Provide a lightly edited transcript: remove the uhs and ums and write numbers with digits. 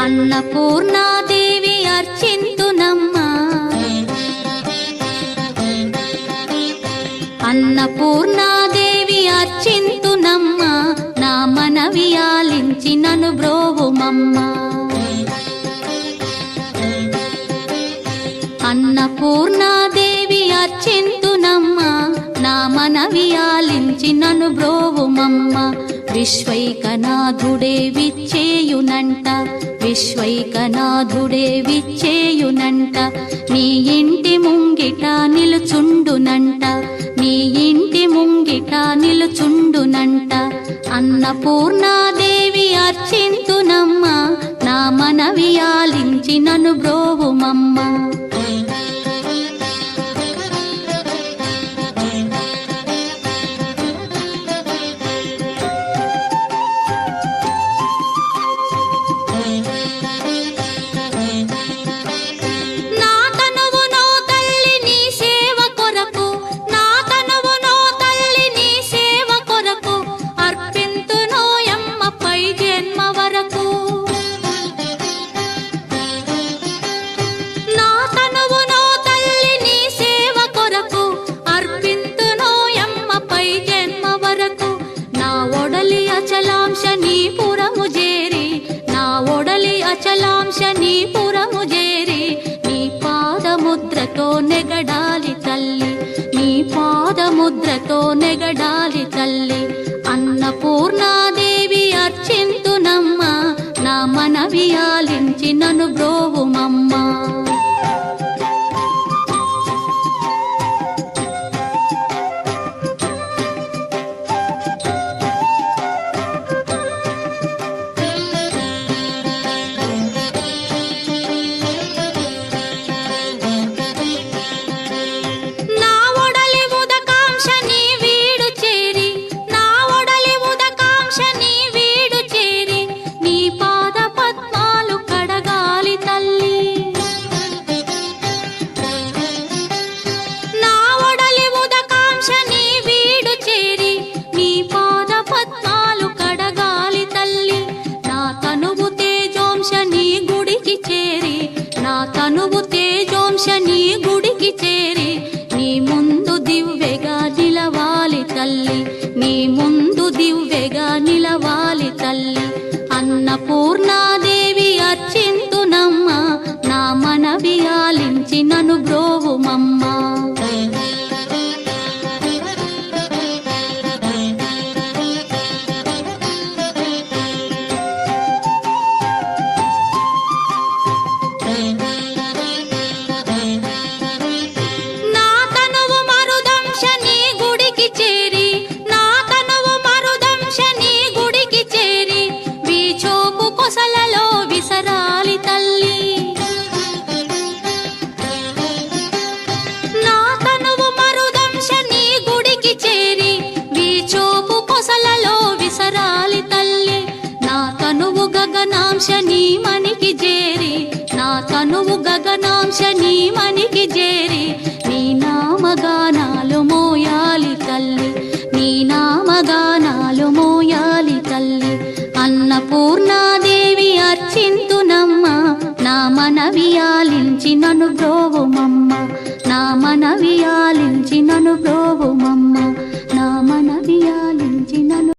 అన్నపూర్ణాదేవి అర్చింతునమ్మా, అన్నపూర్ణాదేవి అర్చింతునమ్మా, నా మనవి ఆలించి నన్ను బ్రోవుమమ్మా. అన్నపూర్ణాదేవి అర్చింతునమ్మా, నా మనవి ఆలించి నన్ను బ్రోవుమమ్మా. విశ్వైకనాథుడే విచ్చేయునంట, విశ్వైకనాథుడే విచ్చేయునంట, నీ ఇంటి ముంగిట నిలుచుండునంట, నీ ఇంటి ముంగిట నిలుచుండునంట. అన్నపూర్ణాదేవి అర్చింతునమ్మా, నా మనవి ఆలించి నన్ను బ్రోవుమమ్మా. అచలాంశ నీ పురము చేరి, నీ పాదముద్రతో నెగడాలి తల్లి, నీ పాదముద్రతో నెగడాలి తల్లి. అన్నపూర్ణాదేవి అర్చింతునమ్మా, నా మనవి ఆలించి నన్ను బ్రోవుమమ్మా. తనువు తేజోంశ నీ గుడికి చేరి, నీ ముందు దివ్వెగా నిలవాలి తల్లి, నీ ముందు దివ్వెగా నిలవాలి తల్లి. అన్నపూర్ణాదేవి అర్చింతునమ్మా, నా మనవి ఆలించి నన్ను బ్రోవుమమ్మా. గగనాంశ నీ మనికి చేరి, నా తనువు గగనాంశ నీ మనికి చేరి, నీ నామగానాలు మోయాలి తల్లి, నీ నామగానాలు మోయాలి తల్లి. అన్నపూర్ణాదేవి అర్చింతునమ్మా, నా మనవి ఆలించి నన్ను బ్రోవుమమ్మా, నా మనవి ఆలించి నన్ను బ్రోవుమమ్మా, నా మనవి ఆలించి నన్ను